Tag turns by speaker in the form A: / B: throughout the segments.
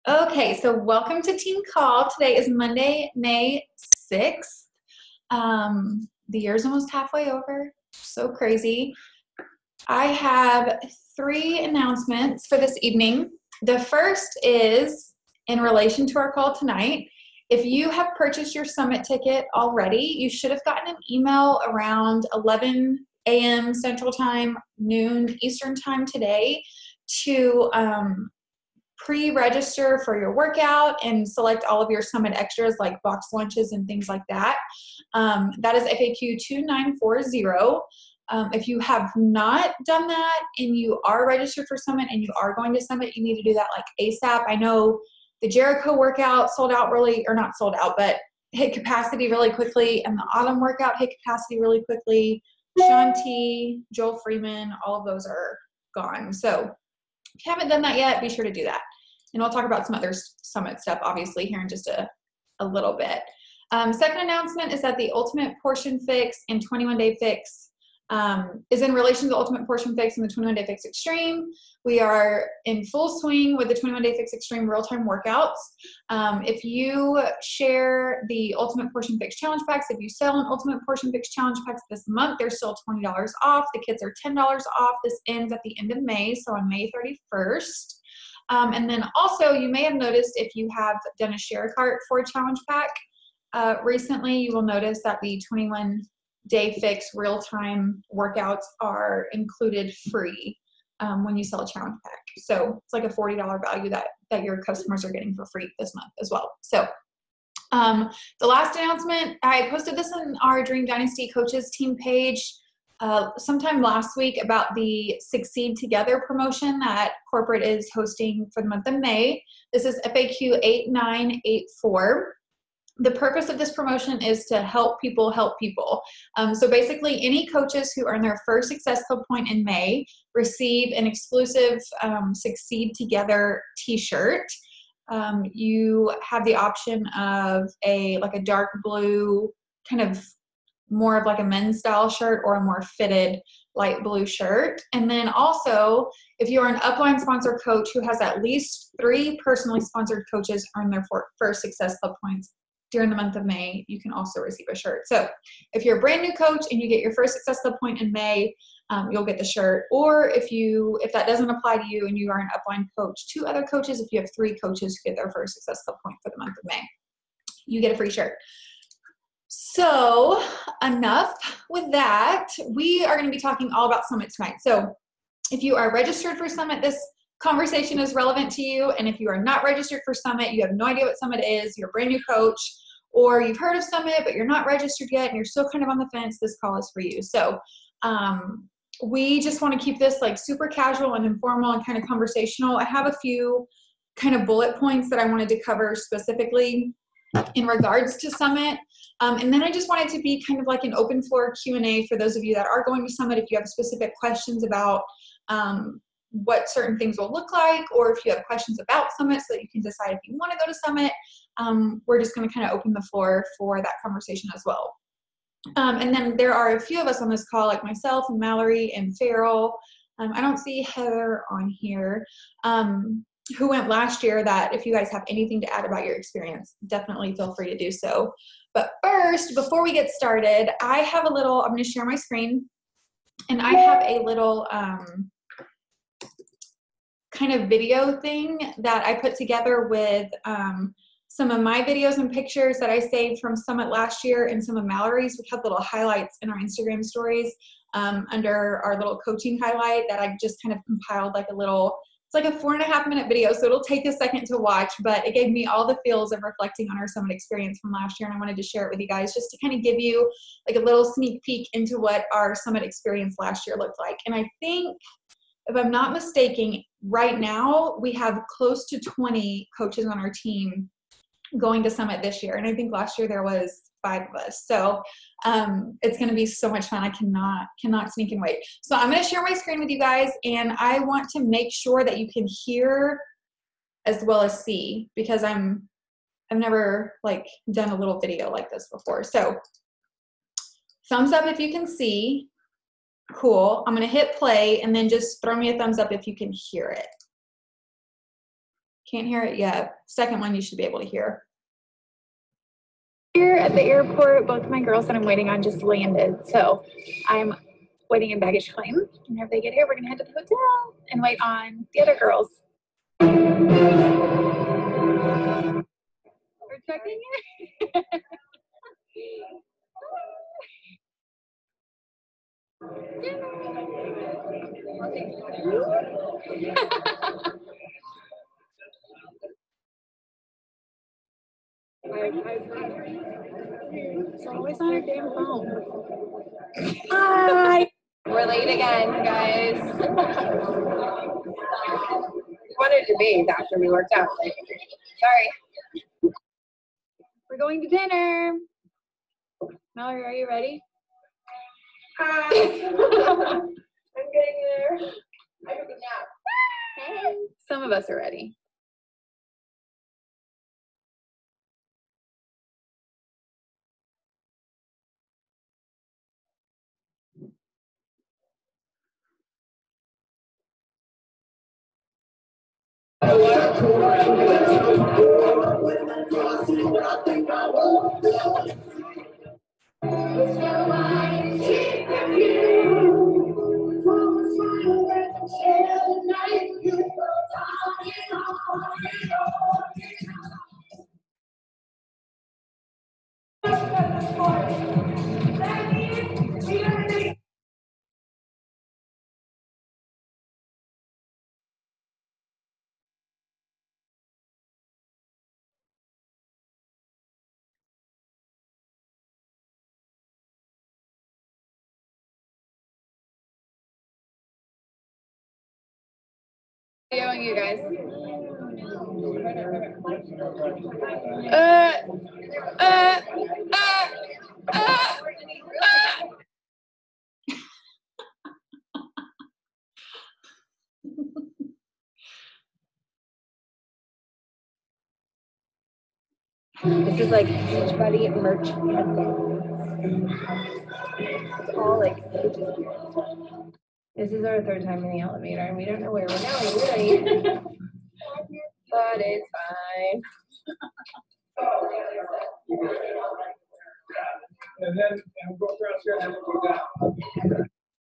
A: Okay, so welcome to Team Call. Today is Monday, May 6th. The year's almost halfway over. So crazy. I have three announcements for this evening. The first is in relation to our call tonight. If you have purchased your summit ticket already, you should have gotten an email around 11 a.m. Central Time, noon Eastern Time today to pre-register for your workout and select all of your summit extras like box lunches and things like that. That is FAQ 2940. If you have not done that and you are registered for summit and you are going to summit, you need to do that like ASAP. I know the Jericho workout sold out really, or not sold out, but hit capacity really quickly, and the autumn workout hit capacity really quickly. Shaun T, Joel Freeman, all of those are gone. So if you haven't done that yet, be sure to do that. And we'll talk about some other summit stuff, obviously, here in just a little bit. Second announcement is that the Ultimate Portion Fix and 21-Day Fix is in relation to the Ultimate Portion Fix and the 21-Day Fix Extreme. We are in full swing with the 21-Day Fix Extreme real-time workouts. If you share the Ultimate Portion Fix Challenge Packs, if you sell an Ultimate Portion Fix Challenge Packs this month, they're still $20 off. The kits are $10 off. This ends at the end of May, so on May 31st. And then also, you may have noticed if you have done a share cart for a challenge pack recently, you will notice that the 21-Day Fix real-time workouts are included free when you sell a challenge pack. So it's like a $40 value that your customers are getting for free this month as well. So the last announcement, I posted this on our Dream Dynasty Coaches team page sometime last week about the Succeed Together promotion that corporate is hosting for the month of May. This is FAQ 8984. The purpose of this promotion is to help people help people. So basically, any coaches who earn their first Success Club point in May receive an exclusive Succeed Together t-shirt. You have the option of a dark blue, kind of more of like a men's style shirt, or a more fitted light blue shirt. And then also, if you're an upline sponsored coach who has at least 3 personally sponsored coaches earn their first Success Club points during the month of May, you can also receive a shirt. So if you're a brand new coach and you get your first Success Club point in May, you'll get the shirt. Or if that doesn't apply to you and you are an upline coach, 2 other coaches, if you have 3 coaches who get their first Success Club point for the month of May, you get a free shirt. So enough with that. We are going to be talking all about Summit tonight. So if you are registered for Summit, this conversation is relevant to you. And if you are not registered for Summit, you have no idea what Summit is, you're a brand new coach, or you've heard of Summit, but you're not registered yet and you're still kind of on the fence, this call is for you. So we just want to keep this like super casual and informal and kind of conversational. I have a few kind of bullet points that I wanted to cover specifically in regards to Summit. And then I just wanted to be kind of like an open floor Q&A for those of you that are going to Summit. If you have specific questions about what certain things will look like, or if you have questions about Summit so that you can decide if you want to go to Summit, we're just going to kind of open the floor for that conversation as well. And then there are a few of us on this call, like myself and Mallory and Farrell. I don't see Heather on here, who went last year, that if you guys have anything to add about your experience, definitely feel free to do so. But first, before we get started, I have I'm going to share my screen, and I have a little kind of video thing that I put together with some of my videos and pictures that I saved from Summit last year, and some of Mallory's. We have little highlights in our Instagram stories under our little coaching highlight that I just kind of compiled like it's like a 4.5-minute video, so it'll take a second to watch, but it gave me all the feels of reflecting on our Summit experience from last year, and I wanted to share it with you guys just to kind of give you like a little sneak peek into what our Summit experience last year looked like. And I think, if I'm not mistaken, right now we have close to 20 coaches on our team going to Summit this year, and I think last year there was 5 of us. So it's going to be so much fun. I cannot sneak and wait. So I'm going to share my screen with you guys, and I want to make sure that you can hear as well as see, because I've never like done a little video like this before. So thumbs up if you can see. Cool. I'm going to hit play, and then just throw me a thumbs up if you can hear it. Can't hear it yet. Second one you should be able to hear.
B: Here at the airport, both of my girls that I'm waiting on just landed. So I'm waiting in baggage claim. And if they get here, we're gonna head to the hotel and wait on the other girls. We're checking it. It's always on her damn phone. Hi. We're late again, guys.
C: Wanted to be after we worked out. Sorry.
B: We're going to dinner. Mallory, are you ready?
C: Hi. I'm getting there. I took a nap.
B: Some of us are ready. How are you guys?
C: This is like Beachbody merch headphones. It's all like this is our third time in the elevator and we don't know where we're going really. But it's fine.
D: And then we'll go across here and then we'll go down.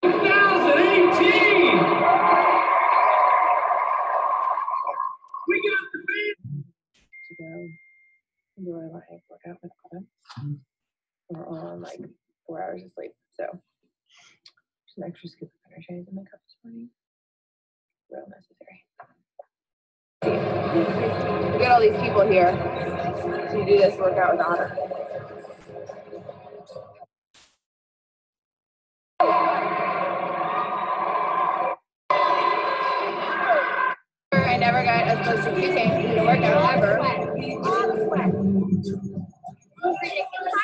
D: 2018! We got the beat!
C: To go and do our live workout with Autumn. We're on like 4 hours of sleep. So just an extra scoop of energy in my cup this morning. Real necessary. We got all these people here to do this workout with Autumn.
B: I never got as close to puking in a workout ever.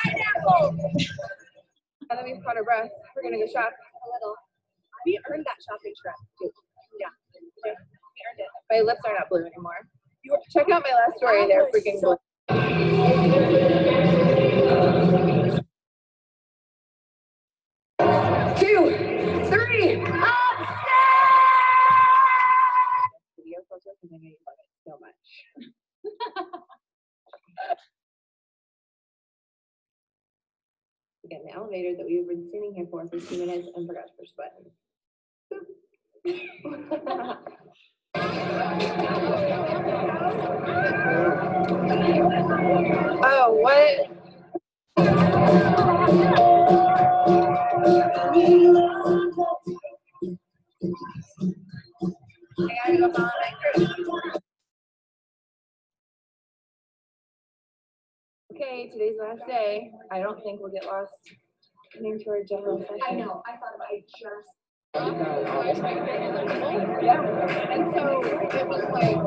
C: Pineapple! Now that we've caught our breath, we're gonna go shop a little. We earned that shopping trip too. Yeah, we earned it. My lips are not blue anymore. Check out my last story, they're freaking blue. 2, 3, video closer because I know you love it so much. We get in the elevator that we've been sitting here for 2 minutes and forgot to push the button. Oh, what? I gotta go follow my crew. Okay, today's last day. I don't think we'll get lost into our general session. I know. I thought I just. Yeah. And so it was like.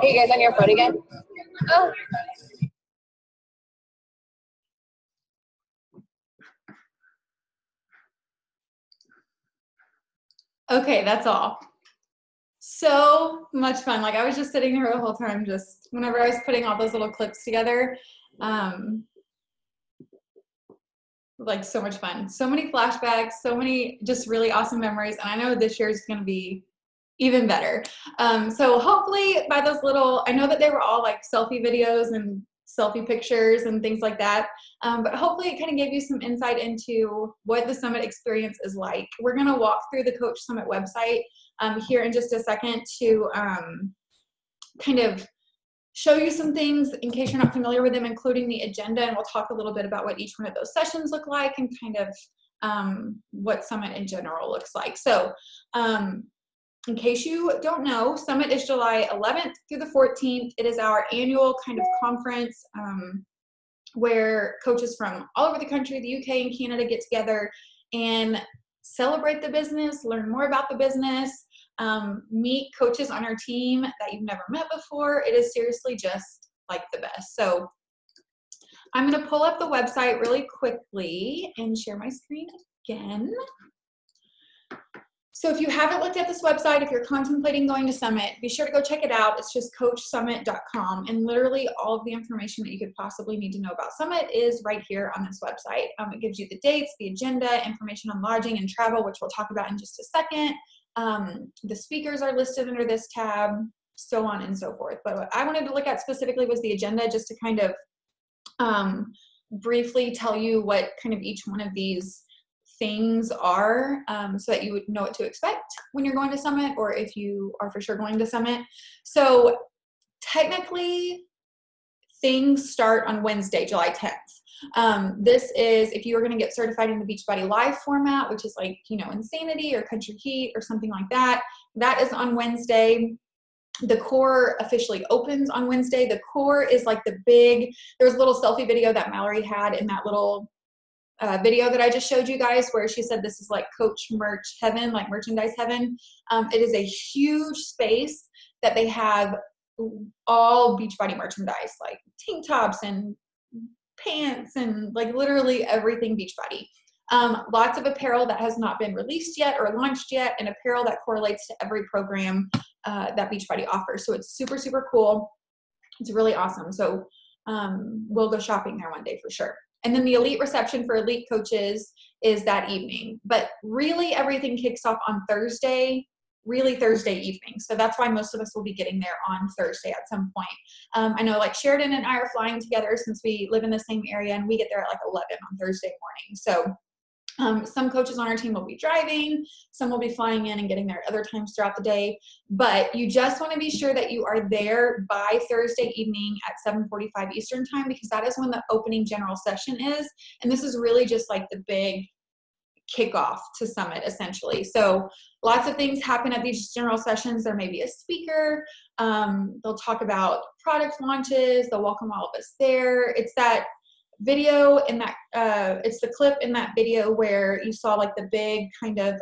C: Hey, you guys on your phone again? Oh.
A: Okay, that's all. So much fun. Like I was just sitting there the whole time, just whenever I was putting all those little clips together. Like so much fun. So many flashbacks, so many just really awesome memories. And I know this year is going to be Even better. So hopefully by those little, I know that they were all like selfie videos and selfie pictures and things like that, but hopefully it kind of gave you some insight into what the summit experience is like. We're going to walk through the Coach Summit website here in just a second to kind of show you some things in case you're not familiar with them, including the agenda, and we'll talk a little bit about what each one of those sessions look like and kind of what Summit in general looks like. So in case you don't know, Summit is July 11th through the 14th. It is our annual kind of conference where coaches from all over the country, the UK and Canada, get together and celebrate the business, learn more about the business, meet coaches on our team that you've never met before. It is seriously just like the best. So I'm going to pull up the website really quickly and share my screen again. So if you haven't looked at this website, if you're contemplating going to Summit, be sure to go check it out. It's just coachsummit.com, and literally all of the information that you could possibly need to know about Summit is right here on this website. It gives you the dates, the agenda, information on lodging and travel, which we'll talk about in just a second. The speakers are listed under this tab, so on and so forth. But what I wanted to look at specifically was the agenda, just to kind of briefly tell you what kind of each one of these things are, so that you would know what to expect when you're going to Summit, or if you are for sure going to Summit. So technically things start on Wednesday, July 10th. This is if you are going to get certified in the Beachbody Live format, which is like, you know, Insanity or Country Heat or something like that. That is on Wednesday. The core officially opens on Wednesday. The core is like the big, there was a little selfie video that Mallory had in that little video that I just showed you guys, where she said this is like coach merch heaven, like merchandise heaven. It is a huge space that they have all Beachbody merchandise, like tank tops and pants and like literally everything Beachbody. Lots of apparel that has not been released yet or launched yet, and apparel that correlates to every program that Beachbody offers. So it's super, super cool. It's really awesome. So we'll go shopping there one day for sure. And then the elite reception for elite coaches is that evening. But really everything kicks off on Thursday, really Thursday evening. So that's why most of us will be getting there on Thursday at some point. I know like Sheridan and I are flying together since we live in the same area, and we get there at like 11 on Thursday morning. So some coaches on our team will be driving, some will be flying in and getting there other times throughout the day, but you just want to be sure that you are there by Thursday evening at 7:45 Eastern time, because that is when the opening general session is, and this is really just like the big kickoff to Summit essentially. So lots of things happen at these general sessions. There may be a speaker, they'll talk about product launches, they'll welcome all of us there. It's that video in that it's the clip in that video where you saw like the big kind of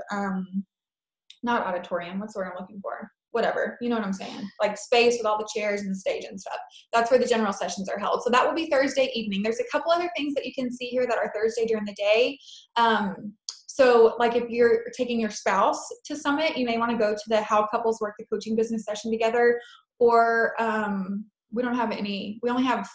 A: not auditorium, what's the word I'm looking for, whatever, you know what I'm saying, like space with all the chairs and the stage and stuff. That's where the general sessions are held. So that will be Thursday evening. There's a couple other things that you can see here that are Thursday during the day. So like if you're taking your spouse to Summit, you may want to go to the How Couples Work the Coaching Business session together, or we only have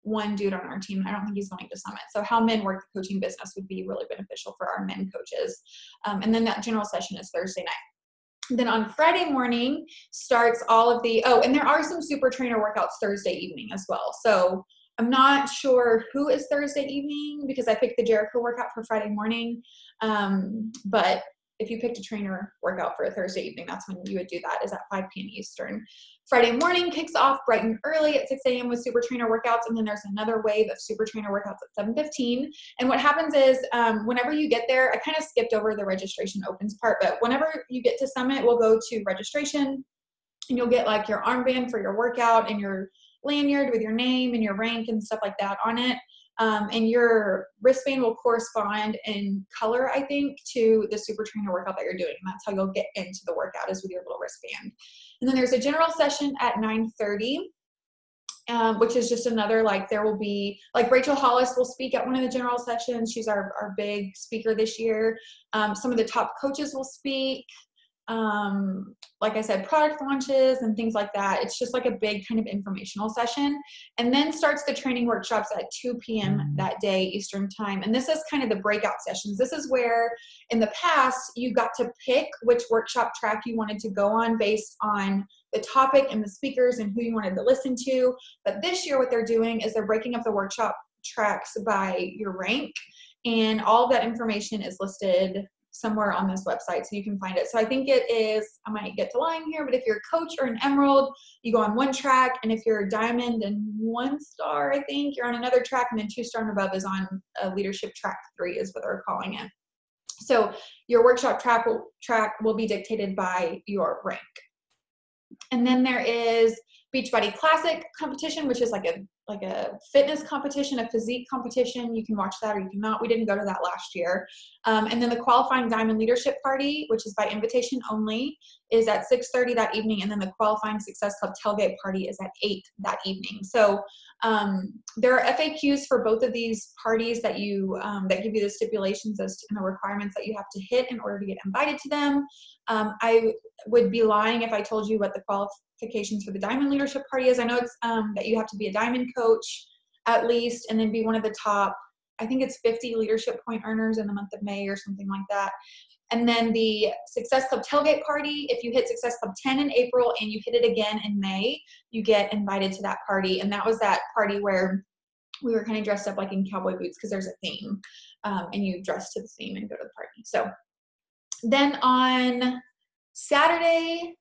A: one dude on our team. I don't think he's going to Summit. So How Men Work the Coaching Business would be really beneficial for our men coaches. And then that general session is Thursday night. Then on Friday morning starts all of the, and there are some super trainer workouts Thursday evening as well. So I'm not sure who is Thursday evening because I picked the Jericho workout for Friday morning. But if you picked a trainer workout for a Thursday evening, that's when you would do that, is at 5 p.m. Eastern. Friday morning kicks off bright and early at 6 a.m. with super trainer workouts, and then there's another wave of super trainer workouts at 7:15. And what happens is whenever you get there, I kind of skipped over the registration opens part, but whenever you get to Summit, we'll go to registration, and you'll get like your armband for your workout and your lanyard with your name and your rank and stuff like that on it. And your wristband will correspond in color, I think, to the super trainer workout that you're doing. And that's how you'll get into the workout, is with your little wristband. And then there's a general session at 9:30, which is just another, like there will be, like Rachel Hollis will speak at one of the general sessions. She's our big speaker this year. Some of the top coaches will speak. like I said, product launches and things like that. It's just like a big kind of informational session. And then starts the training workshops at 2 p.m. that day, Eastern time. And this is kind of the breakout sessions. This is where in the past you got to pick which workshop track you wanted to go on based on the topic and the speakers and who you wanted to listen to. But this year what they're doing is they're breaking up the workshop tracks by your rank, and all of that information is listed somewhere on this website, so you can find it. So I think it is, I might get to lying here, but if you're a coach or an emerald, you go on one track, and if you're a diamond and 1 star, I think you're on another track, and then 2 star and above is on leadership track 3 is what they're calling it. So your workshop track will be dictated by your rank. And then there is Beachbody Classic competition, which is like a fitness competition, a physique competition. You can watch that or you cannot. We didn't go to that last year. And then the qualifying diamond leadership party, which is by invitation only, is at 6:30 that evening. And then the qualifying success club tailgate party is at 8 that evening. So there are FAQs for both of these parties that that give you the stipulations and the requirements that you have to hit in order to get invited to them. I would be lying if I told you what the qualifications for the diamond leadership party is. I know it's that you have to be a diamond coach at least, and then be one of the top, I think it's 50 leadership point earners in the month of May or something like that. And then the Success Club tailgate party, if you hit Success Club 10 in April and you hit it again in May, you get invited to that party. And that was that party where we were kind of dressed up like in cowboy boots because there's a theme, and you dress to the theme and go to the party. So then on Saturday,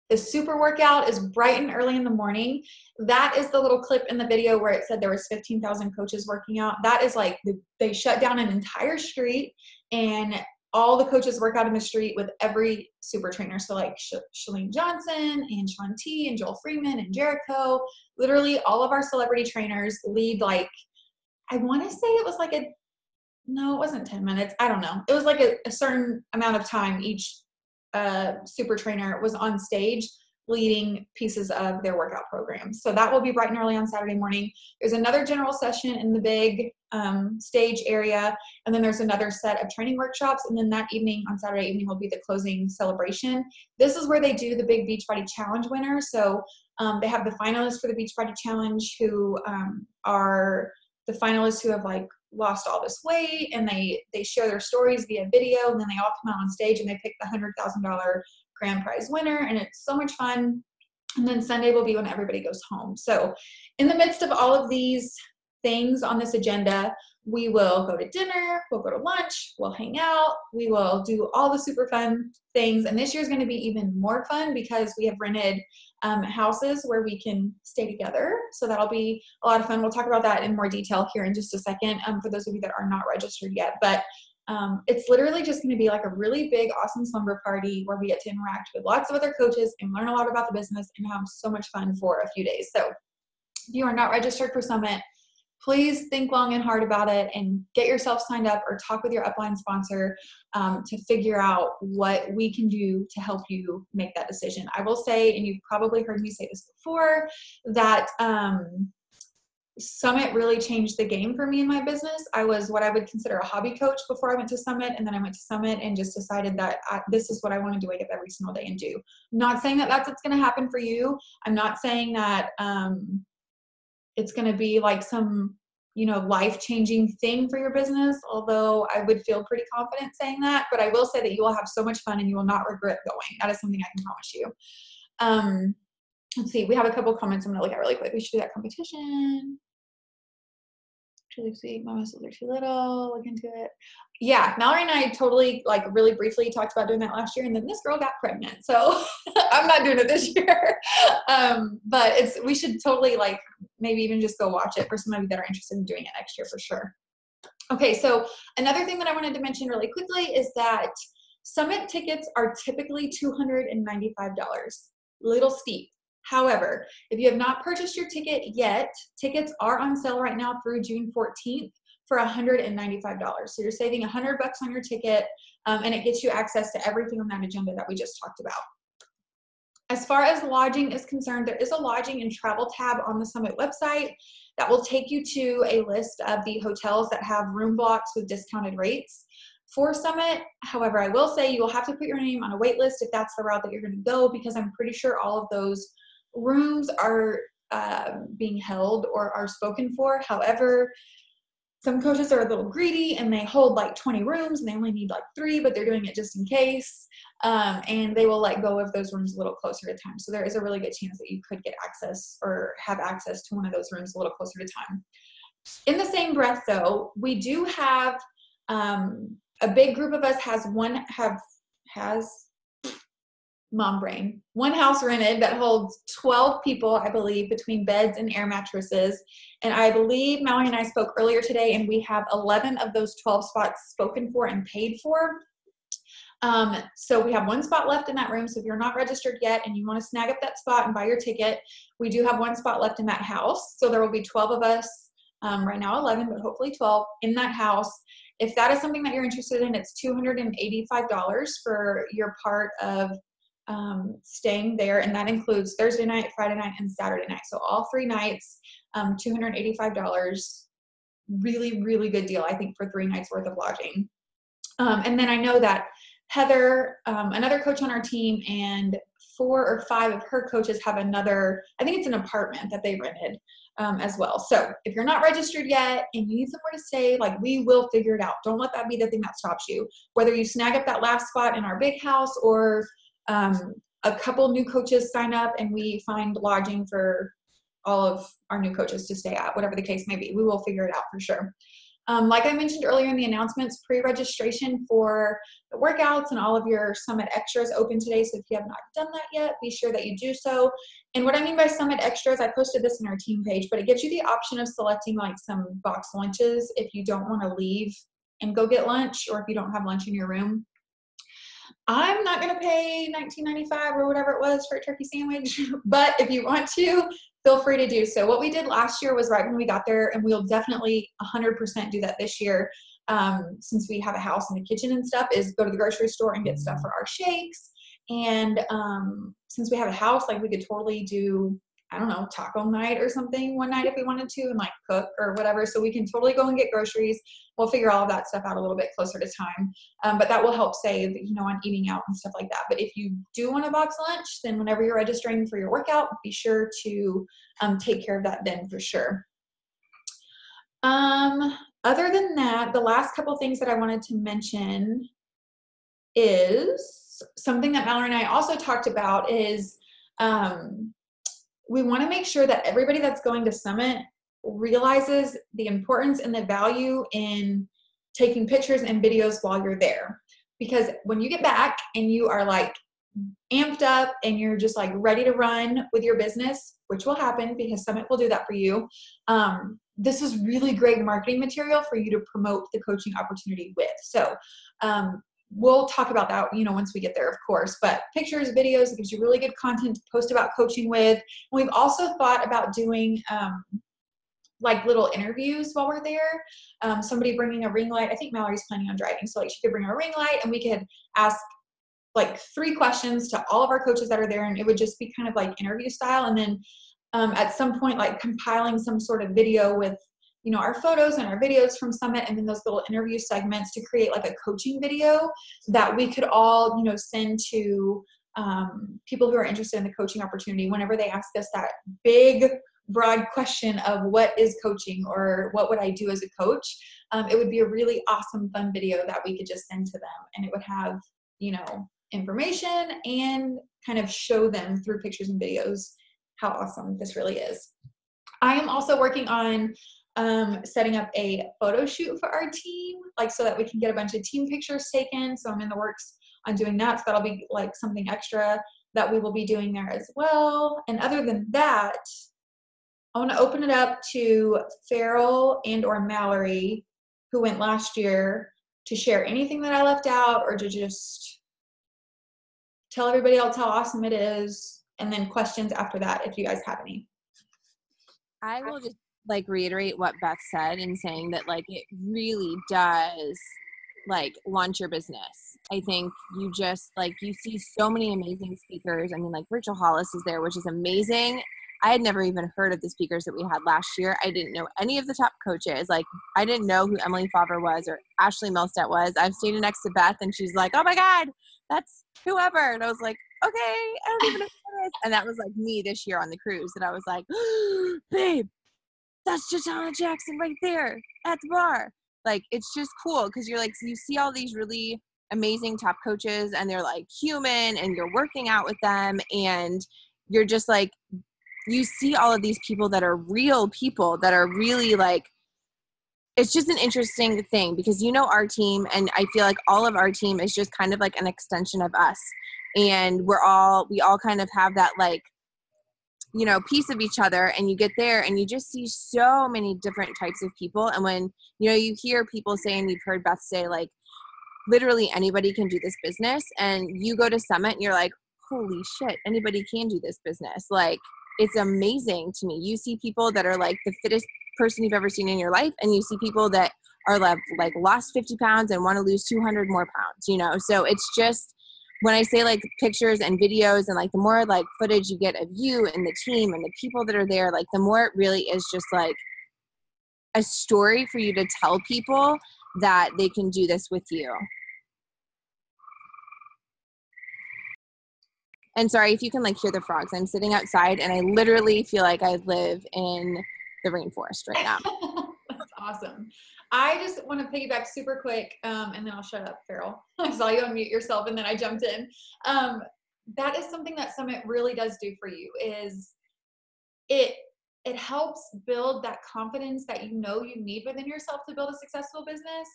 A: the super workout is bright and early in the morning. That is the little clip in the video where it said there was 15,000 coaches working out. That is like, they shut down an entire street and all the coaches work out in the street with every super trainer. So like Chalene Johnson and Shaun T and Joel Freeman and Jericho, literally all of our celebrity trainers lead like, I want to say it was like no, it wasn't 10 minutes. I don't know. It was like a certain amount of time each super trainer was on stage leading pieces of their workout program. So that will be bright and early on Saturday morning. There's another general session in the big stage area, and then there's another set of training workshops, and then that evening, on Saturday evening, will be the closing celebration. This is where they do the big Beachbody Challenge winners. So they have the finalists for the Beachbody Challenge who are the finalists who have like lost all this weight, and they share their stories via video, and then they all come out on stage and they pick the $100,000 grand prize winner, and it's so much fun. And then Sunday will be when everybody goes home. So in the midst of all of these things on this agenda, we will go to dinner, we'll go to lunch, we'll hang out, we will do all the super fun things. And this year is going to be even more fun because we have rented houses where we can stay together. So that'll be a lot of fun. We'll talk about that in more detail here in just a second for those of you that are not registered yet. But it's literally just going to be like a really big, awesome slumber party where we get to interact with lots of other coaches and learn a lot about the business and have so much fun for a few days. So if you are not registered for Summit, please think long and hard about it and get yourself signed up or talk with your upline sponsor to figure out what we can do to help you make that decision. I will say, and you've probably heard me say this before, that Summit really changed the game for me in my business. I was what I would consider a hobby coach before I went to Summit, and then I went to Summit and just decided that this is what I wanted to wake up every single day and do. I'm not saying that that's what's going to happen for you. I'm not saying that it's going to be like some, life-changing thing for your business, although I would feel pretty confident saying that. But I will say that you will have so much fun and you will not regret going. That is something I can promise you. Let's see. We have a couple comments I'm going to look at really quick. We should do that competition. Truly sweet. My muscles are too little. Look into it. Yeah, Mallory and I totally, really briefly talked about doing that last year, and then this girl got pregnant. So I'm not doing it this year. But we should totally, maybe even just go watch it for some of you that are interested in doing it next year for sure. Okay, so another thing that I wanted to mention really quickly is that Summit tickets are typically $295. Little steep. However, if you have not purchased your ticket yet, tickets are on sale right now through June 14th for $195. So you're saving $100 on your ticket, and it gets you access to everything on that agenda that we just talked about. As far as lodging is concerned, there is a lodging and travel tab on the Summit website that will take you to a list of the hotels that have room blocks with discounted rates. for Summit. However, I will say you will have to put your name on a wait list if that's the route that you're going to go, because I'm pretty sure all of those rooms are being held or are spoken for. However, some coaches are a little greedy and they hold like 20 rooms and they only need like 3, but they're doing it just in case. And they will let go of those rooms a little closer to time. So there is a really good chance that you could get access or have access to one of those rooms a little closer to time. In the same breath though, we do have a big group of us has mom brain, one house rented that holds 12 people, I believe, between beds and air mattresses. And I believe Mallory and I spoke earlier today, and we have 11 of those 12 spots spoken for and paid for. So we have 1 spot left in that room. So if you're not registered yet and you want to snag up that spot and buy your ticket, we do have 1 spot left in that house. So there will be 12 of us, right now 11, but hopefully 12 in that house. If that is something that you're interested in, it's $285 for your part of staying there, and that includes Thursday night, Friday night, and Saturday night. So all 3 nights, $285. Really, really good deal, I think, for 3 nights worth of lodging. And then I know that Heather, another coach on our team, and 4 or 5 of her coaches have another, I think it's an apartment that they rented as well. So if you're not registered yet and you need somewhere to stay, like, we will figure it out. Don't let that be the thing that stops you. Whether you snag up that last spot in our big house or a couple new coaches sign up and we find lodging for all of our new coaches to stay at, whatever the case may be, we will figure it out for sure. Like I mentioned earlier in the announcements, pre-registration for the workouts and all of your Summit Extras open today. So if you have not done that yet, be sure that you do so. And what I mean by Summit Extras, I posted this in our team page, but it gives you the option of selecting like some box lunches if you don't want to leave and go get lunch, or if you don't have lunch in your room. I'm not going to pay $19.95 or whatever it was for a turkey sandwich, but if you want to, feel free to do so. What we did last year was right when we got there, and we'll definitely 100% do that this year, since we have a house and a kitchen and stuff, is go to the grocery store and get stuff for our shakes. And since we have a house, like, we could totally do, I don't know, taco night or something one night if we wanted to, and like cook or whatever. So we can totally go and get groceries. We'll figure all of that stuff out a little bit closer to time. But that will help save, on eating out and stuff like that. But if you do want a box lunch, then whenever you're registering for your workout, be sure to take care of that then for sure. Other than that, the last couple things that I wanted to mention is something that Mallory and I also talked about is, we want to make sure that everybody that's going to Summit realizes the importance and the value in taking pictures and videos while you're there. Because when you get back and you are like amped up and you're just like ready to run with your business, which will happen because Summit will do that for you, this is really great marketing material for you to promote the coaching opportunity with. So we'll talk about that, once we get there, of course, but pictures, videos, it gives you really good content to post about coaching with. And we've also thought about doing like little interviews while we're there. Somebody bringing a ring light. I think Mallory's planning on driving, so like she could bring a ring light and we could ask like 3 questions to all of our coaches that are there, and it would just be kind of like interview style. And then at some point, like compiling some sort of video with our photos and our videos from Summit, and then those little interview segments to create like a coaching video that we could all, send to people who are interested in the coaching opportunity whenever they ask us that big, broad question of what is coaching or what would I do as a coach. It would be a really awesome, fun video that we could just send to them, and it would have, information and kind of show them through pictures and videos how awesome this really is. I am also working on setting up a photo shoot for our team, like so that we can get a bunch of team pictures taken. So I'm in the works on doing that. So that'll be like something extra that we will be doing there as well. And other than that, I want to open it up to Farrell and or Mallory, who went last year, to share anything that I left out or to just tell everybody else how awesome it is. And then questions after that, if you guys have any.
E: I will just reiterate what Beth said in saying that it really does launch your business. I think you just you see so many amazing speakers. I mean, Rachel Hollis is there, which is amazing. I had never even heard of the speakers that we had last year. I didn't know any of the top coaches. Like, I didn't know who Emily Favre was or Ashley Milstead was. I'm standing next to Beth and she's like, oh my God, that's whoever. And I was like, okay, I don't even know who that is. And that was like me this year on the cruise. And I was like, babe, that's Jatana Jackson right there at the bar. Like, it's just cool because you're like, you see all these really amazing top coaches and they're like human and you're working out with them and you're just like, you see all of these people that are real people that are really like, it's just an interesting thing because you know our team, and I feel like all of our team is just kind of like an extension of us. And we all kind of have that like, you know, piece of each other, and you get there and you just see so many different types of people. And when, you know, you hear people say, and you've heard Beth say, like, literally anybody can do this business, and you go to Summit and you're like, holy shit, anybody can do this business. Like, it's amazing to me. You see people that are like the fittest person you've ever seen in your life, and you see people that are like lost 50 pounds and want to lose 200 more pounds, you know? So it's just, when I say like pictures and videos and like the more like footage you get of you and the team and the people that are there, like the more it really is just like a story for you to tell people that they can do this with you. And sorry if you can like hear the frogs. I'm sitting outside and I literally feel like I live in the rainforest right now.
A: That's awesome. I just want to piggyback super quick, and then I'll shut up, Farrell. I saw you unmute yourself and then I jumped in. That is something that Summit really does do for you, is it helps build that confidence that you know you need within yourself to build a successful business,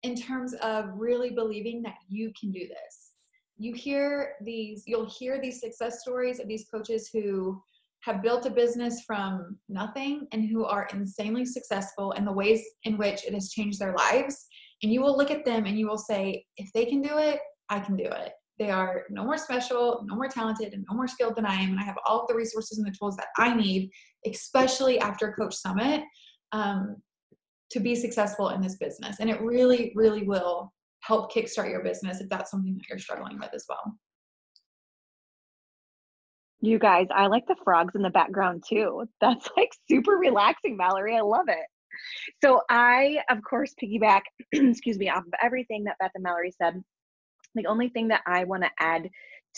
A: in terms of really believing that you can do this. You'll hear these success stories of these coaches who have built a business from nothing and who are insanely successful in the ways in which it has changed their lives. And you will look at them and you will say, if they can do it, I can do it. They are no more special, no more talented, and no more skilled than I am. And I have all of the resources and the tools that I need, especially after Coach Summit, to be successful in this business. And it really, really will help kickstart your business if that's something that you're struggling with as well.
C: You guys, I like the frogs in the background too. That's like super relaxing, Valerie. I love it. So I, of course, piggyback, excuse me, off of everything that Beth and Mallory said. The only thing that I want to add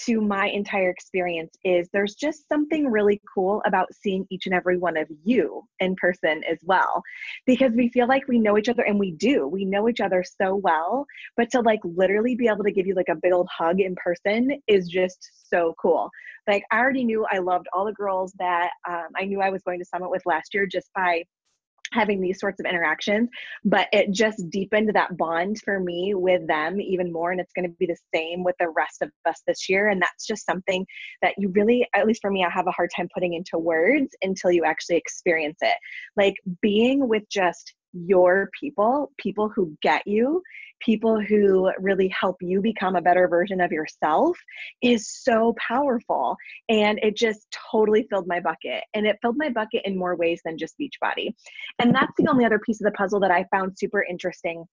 C: to my entire experience is there's just something really cool about seeing each and every one of you in person as well, because we feel like we know each other, and we know each other so well, but to like literally be able to give you like a big old hug in person is just so cool. Like, I already knew I loved all the girls that I knew I was going to Summit with last year just by having these sorts of interactions, but it just deepened that bond for me with them even more. And it's going to be the same with the rest of us this year. And that's just something that you really, at least for me, I have a hard time putting into words until you actually experience it. Like, being with just your people who get you, people who really help you become a better version of yourself, is so powerful. And it just totally filled my bucket. And it filled my bucket in more ways than just Beachbody. And that's the only other piece of the puzzle that I found super interesting,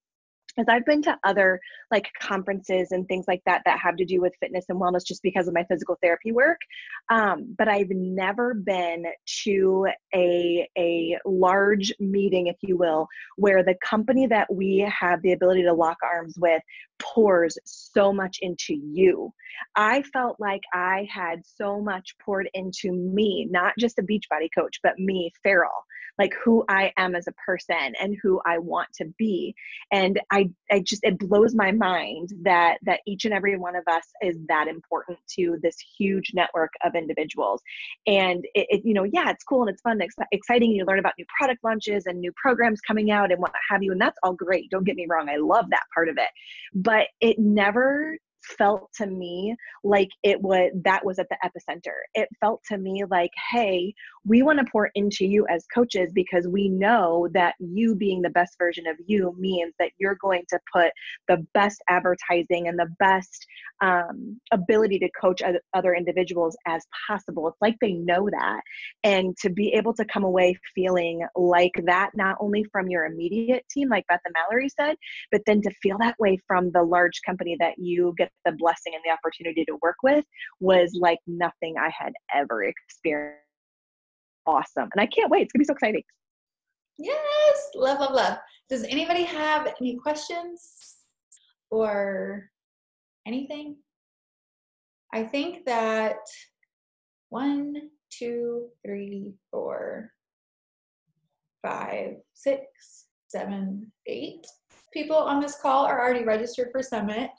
C: is I've been to other like conferences and things like that that have to do with fitness and wellness just because of my physical therapy work. But I've never been to a large meeting, if you will, where the company that we have the ability to lock arms with pours so much into you. I felt like I had so much poured into me, not just a Beachbody coach, but me, Farrell, like who I am as a person and who I want to be. And it blows my mind that each and every one of us is that important to this huge network of individuals. And it's cool and it's fun and exciting. You learn about new product launches and new programs coming out and what have you. And that's all great. Don't get me wrong. I love that part of it, but it never felt to me like that was at the epicenter. It felt to me like, hey, we want to pour into you as coaches because we know that you being the best version of you means that you're going to put the best advertising and the best ability to coach other individuals as possible. It's like they know that. And to be able to come away feeling like that, not only from your immediate team, like Beth and Mallory said, but then to feel that way from the large company that you get the blessing and the opportunity to work with, was like nothing I had ever experienced awesome. And I can't wait. It's going to be so exciting.
A: Yes, love, love, love. Does anybody have any questions or anything? I think that 1, 2, 3, 4, 5, 6, 7, 8 people on this call are already registered for Summit.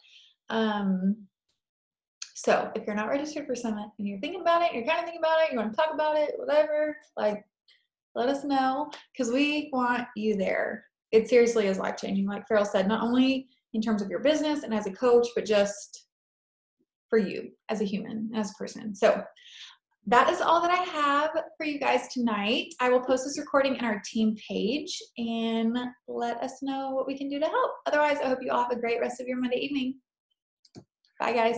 A: So if you're not registered for Summit and you're thinking about it, you're kind of thinking about it, you want to talk about it, whatever, like, let us know, because we want you there. It seriously is life-changing, like Farrell said, not only in terms of your business and as a coach, but just for you as a human, as a person. So that is all that I have for you guys tonight. I will post this recording in our team page and let us know what we can do to help. Otherwise, I hope you all have a great rest of your Monday evening. Bye, guys.